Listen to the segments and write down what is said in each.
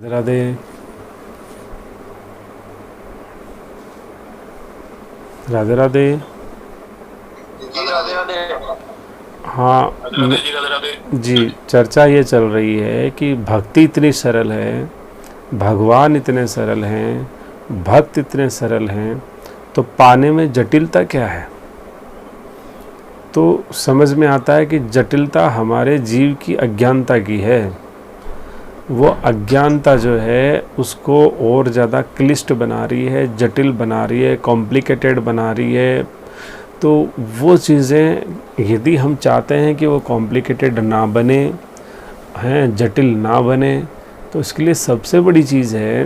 राधे राधे राधे। जी राधे राधे। हाँ राधे जी राधे राधे। जी, चर्चा ये चल रही है कि भक्ति इतनी सरल है, भगवान इतने सरल हैं, भक्त इतने सरल हैं, तो पाने में जटिलता क्या है? तो समझ में आता है कि जटिलता हमारे जीव की अज्ञानता की है। वो अज्ञानता जो है उसको और ज़्यादा क्लिष्ट बना रही है, जटिल बना रही है, कॉम्प्लिकेटेड बना रही है। तो वो चीज़ें यदि हम चाहते हैं कि वो कॉम्प्लिकेटेड ना बने, हैं जटिल ना बने, तो इसके लिए सबसे बड़ी चीज़ है,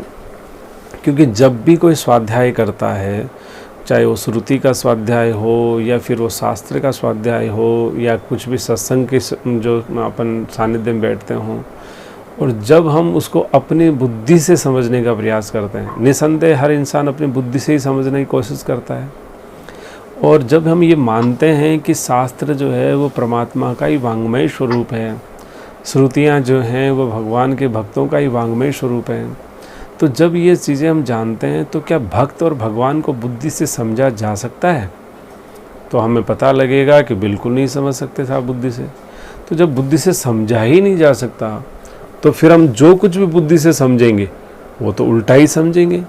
क्योंकि जब भी कोई स्वाध्याय करता है, चाहे वो श्रुति का स्वाध्याय हो या फिर वो शास्त्र का स्वाध्याय हो या कुछ भी सत्संग के जो अपन सानिध्य में बैठते हों, और जब हम उसको अपनी बुद्धि से समझने का प्रयास करते हैं, निसंदेह हर इंसान अपनी बुद्धि से ही समझने की कोशिश करता है, और जब हम ये मानते हैं कि शास्त्र जो है वो परमात्मा का ही वांग्मय स्वरूप है, श्रुतियाँ जो हैं वो भगवान के भक्तों का ही वांग्मय स्वरूप है, तो जब ये चीज़ें हम जानते हैं तो क्या भक्त और भगवान को बुद्धि से समझा जा सकता है? तो हमें पता लगेगा कि बिल्कुल नहीं समझ सकते साहब बुद्धि से। तो जब बुद्धि से समझा ही नहीं जा सकता, तो फिर हम जो कुछ भी बुद्धि से समझेंगे वो तो उल्टा ही समझेंगे।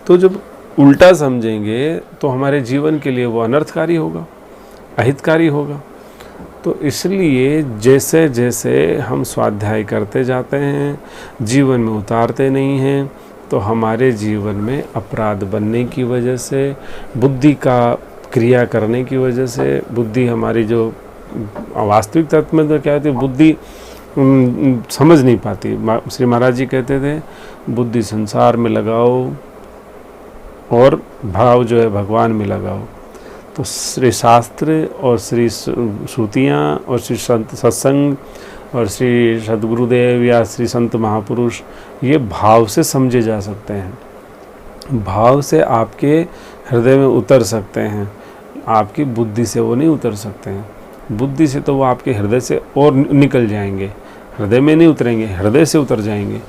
तो जब उल्टा समझेंगे तो हमारे जीवन के लिए वो अनर्थकारी होगा, अहितकारी होगा। तो इसलिए जैसे जैसे हम स्वाध्याय करते जाते हैं, जीवन में उतारते नहीं हैं, तो हमारे जीवन में अपराध बनने की वजह से, बुद्धि का क्रिया करने की वजह से, बुद्धि हमारी जो वास्तविक तत्व में तो क्या होती है, बुद्धि समझ नहीं पाती। श्री महाराज जी कहते थे, बुद्धि संसार में लगाओ और भाव जो है भगवान में लगाओ। तो श्री शास्त्र और श्री श्रुतियाँ और श्री संत सत्संग और श्री सद्गुरुदेव या श्री संत महापुरुष, ये भाव से समझे जा सकते हैं, भाव से आपके हृदय में उतर सकते हैं, आपकी बुद्धि से वो नहीं उतर सकते हैं। बुद्धि से तो वो आपके हृदय से और निकल जाएंगे, हृदय में नहीं उतरेंगे, हृदय से उतर जाएंगे।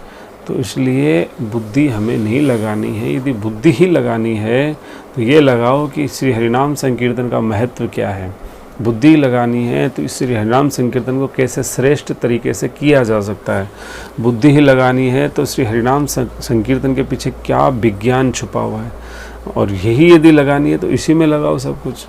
तो इसलिए बुद्धि हमें नहीं लगानी है। यदि बुद्धि ही लगानी है तो ये लगाओ कि श्री हरिनाम संकीर्तन का महत्व क्या है। बुद्धि लगानी है तो इस श्री हरिनाम संकीर्तन को कैसे श्रेष्ठ तरीके से किया जा सकता है। बुद्धि ही लगानी है तो श्री हरिनाम संकीर्तन के पीछे क्या विज्ञान छुपा हुआ है, और यही यदि लगानी है तो इसी में लगाओ सब कुछ।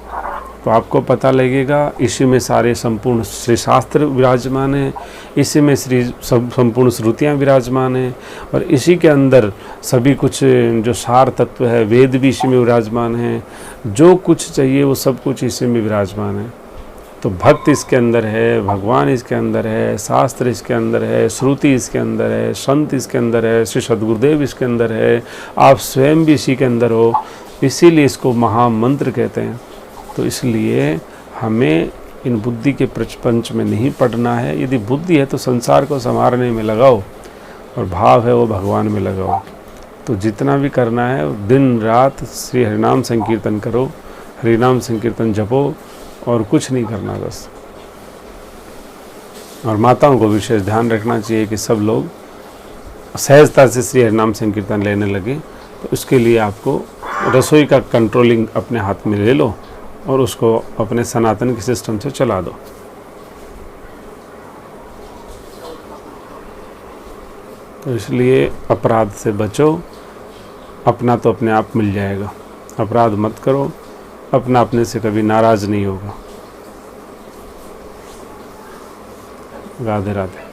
तो आपको पता लगेगा इसी में सारे संपूर्ण श्री शास्त्र विराजमान हैं, इसी में श्री संपूर्ण श्रुतियाँ विराजमान हैं, और इसी के अंदर सभी कुछ जो सार तत्व है, वेद भी इसी में विराजमान हैं, जो कुछ चाहिए वो सब कुछ इसी में विराजमान है। तो भक्त इसके अंदर है, भगवान इसके अंदर है, शास्त्र इसके अंदर है, श्रुति इसके अंदर है, संत इसके अंदर है, श्री सद्गुरुदेव इसके अंदर है, आप स्वयं भी इसी के अंदर हो, इसीलिए इसको महामंत्र कहते हैं। तो इसलिए हमें इन बुद्धि के प्रपंच में नहीं पड़ना है। यदि बुद्धि है तो संसार को संवारने में लगाओ, और भाव है वो भगवान में लगाओ। तो जितना भी करना है दिन रात श्री हरिनाम संकीर्तन करो, हरिनाम संकीर्तन जपो, और कुछ नहीं करना बस। और माताओं को विशेष ध्यान रखना चाहिए कि सब लोग सहजता से श्री हरिनाम संकीर्तन लेने लगे। तो उसके लिए आपको रसोई का कंट्रोलिंग अपने हाथ में ले लो और उसको अपने सनातन के सिस्टम से चला दो। तो इसलिए अपराध से बचो, अपना तो अपने आप मिल जाएगा। अपराध मत करो, अपना अपने से कभी नाराज नहीं होगा। राधे राधे।